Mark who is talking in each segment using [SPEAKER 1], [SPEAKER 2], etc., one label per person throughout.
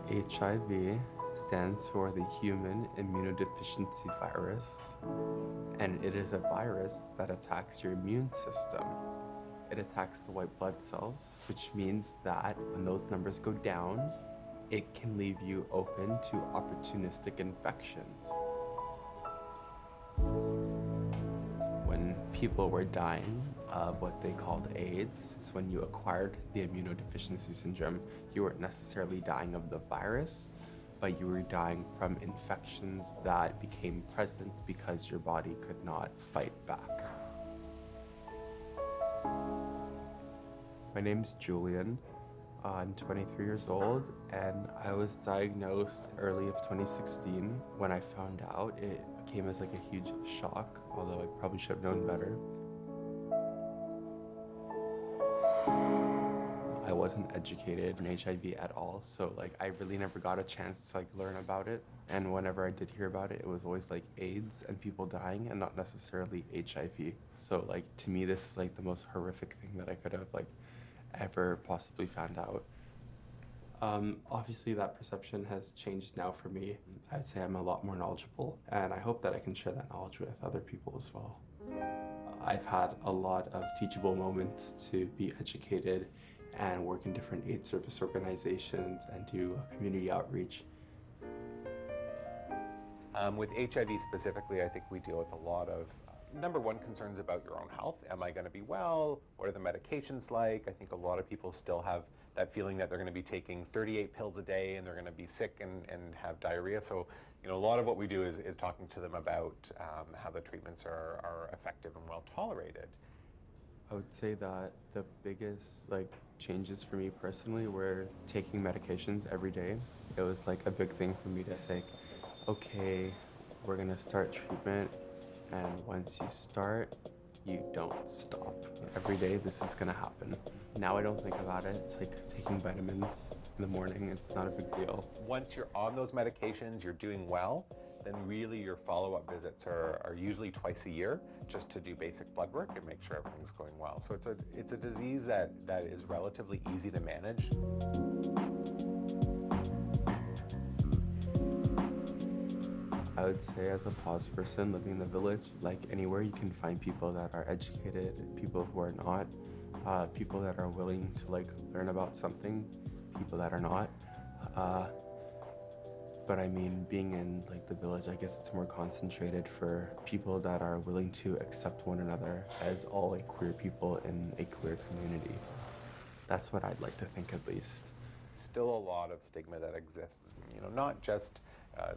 [SPEAKER 1] HIV stands for the human immunodeficiency virus, and it is a virus that attacks your immune system. It attacks the white blood cells, which means that when those numbers go down, it can leave you open to opportunistic infections. When people were dying of what they called AIDS, is when you acquired the immunodeficiency syndrome, you weren't necessarily dying of the virus, but you were dying from infections that became present because your body could not fight back. My name's Julian. I'm 23 years old, and I was diagnosed early of 2016. When I found out, it came as like a huge shock, although I probably should have known better. I wasn't educated in HIV at all, so like I really never got a chance to like learn about it. And whenever I did hear about it, it was always like AIDS and people dying and not necessarily HIV. So like to me, this is like the most horrific thing that I could have like ever possibly found out. Obviously that perception has changed now for me. I'd say I'm a lot more knowledgeable, and I hope that I can share that knowledge with other people as well. I've had a lot of teachable moments to be educated and work in different AIDS service organizations and do community outreach.
[SPEAKER 2] With HIV specifically, I think we deal with a lot of, number one, concerns about your own health. Am I going to be well? What are the medications like? I think a lot of people still have that feeling that they're going to be taking 38 pills a day and they're going to be sick and have diarrhea. So, you know, a lot of what we do is talking to them about how the treatments are effective and well tolerated.
[SPEAKER 1] I would say that the biggest like changes for me personally were taking medications every day. It was like a big thing for me to say, okay, we're gonna start treatment, and once you start, you don't stop. Every day this is gonna happen. Now I don't think about it. It's like taking vitamins in the morning. It's not a big deal.
[SPEAKER 2] Once you're on those medications, you're doing well, then really your follow-up visits are usually twice a year just to do basic blood work and make sure everything's going well. So it's a disease that is relatively easy to manage.
[SPEAKER 1] I would say as a pause person living in the village, like anywhere you can find people that are educated, people who are not, people that are willing to like learn about something, people that are not. But I mean, being in like the village, I guess it's more concentrated for people that are willing to accept one another as all like queer people in a queer community. That's what I'd like to think at least.
[SPEAKER 2] Still a lot of stigma that exists, you know, not just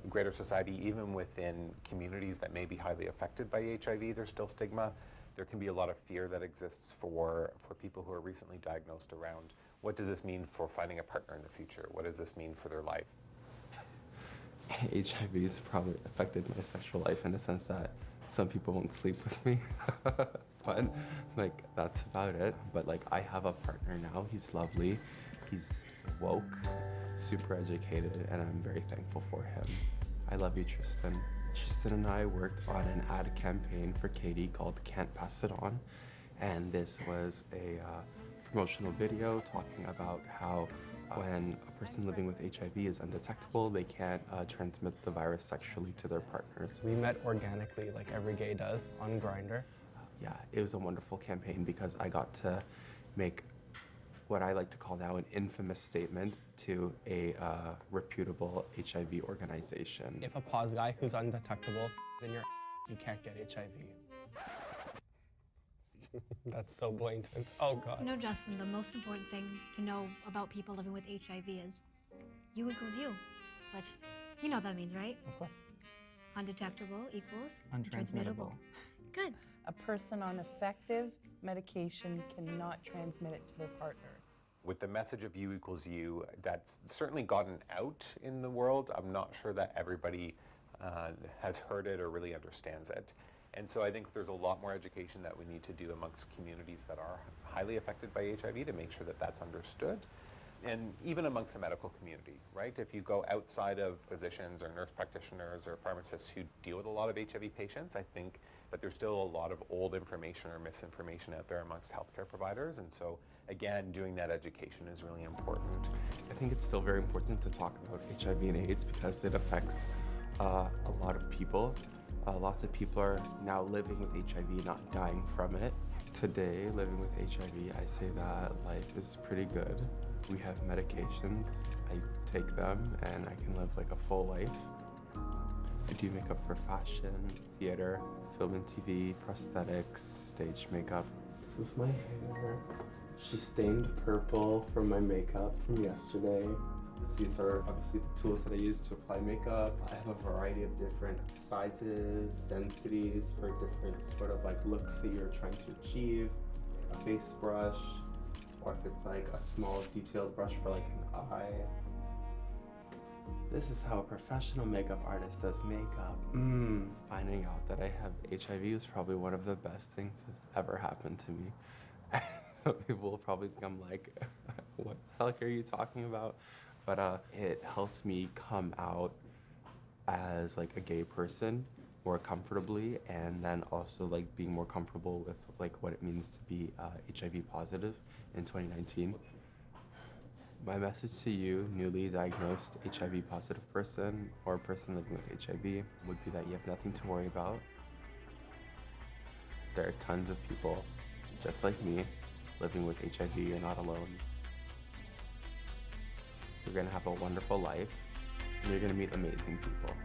[SPEAKER 2] greater society, even within communities that may be highly affected by HIV, there's still stigma. There can be a lot of fear that exists for people who are recently diagnosed around what does this mean for finding a partner in the future? What does this mean for their life?
[SPEAKER 1] HIV has probably affected my sexual life in the sense that some people won't sleep with me, but like that's about it. But like I have a partner now, he's lovely, he's woke, super educated, and I'm very thankful for him. I love you, Tristan. Tristan and I worked on an ad campaign for Katie called Can't Pass It On, and this was a promotional video talking about how when a person living with HIV is undetectable, they can't transmit the virus sexually to their partners.
[SPEAKER 3] We met organically, like every gay does, on Grindr.
[SPEAKER 1] Yeah, it was a wonderful campaign because I got to make what I like to call now an infamous statement to a reputable HIV organization.
[SPEAKER 3] If a pause guy who's undetectable is in your you can't get HIV. That's so blatant. Oh, God.
[SPEAKER 4] You know, Justin, the most important thing to know about people living with HIV is you equals you, which you know what that means, right?
[SPEAKER 3] Of course.
[SPEAKER 4] Undetectable equals
[SPEAKER 3] Untransmittable.
[SPEAKER 4] Good.
[SPEAKER 5] A person on effective medication cannot transmit it to their partner.
[SPEAKER 2] With the message of you equals you, that's certainly gotten out in the world. I'm not sure that everybody has heard it or really understands it. And so I think there's a lot more education that we need to do amongst communities that are highly affected by HIV to make sure that that's understood. And even amongst the medical community, right? If you go outside of physicians or nurse practitioners or pharmacists who deal with a lot of HIV patients, I think that there's still a lot of old information or misinformation out there amongst healthcare providers. And so again, doing that education is really important.
[SPEAKER 1] I think it's still very important to talk about HIV and AIDS because it affects a lot of people. Lots of people are now living with HIV, not dying from it. Today, living with HIV, I say that life is pretty good. We have medications, I take them, and I can live like a full life. I do makeup for fashion, theater, film and TV, prosthetics, stage makeup. This is my hair. She's stained purple from my makeup from yesterday. These are obviously the tools that I use to apply makeup. I have a variety of different sizes, densities for different sort of like looks that you're trying to achieve. A face brush, or if it's like a small detailed brush for like an eye. This is how a professional makeup artist does makeup. Finding out that I have HIV was probably one of the best things that's ever happened to me. So people will probably think I'm like, what the heck are you talking about? But it helped me come out as like a gay person more comfortably, and then also like being more comfortable with like what it means to be HIV positive in 2019. My message to you, newly diagnosed HIV positive person or person living with HIV, would be that you have nothing to worry about. There are tons of people just like me living with HIV. You're not alone. You're gonna have a wonderful life, and you're gonna meet amazing people.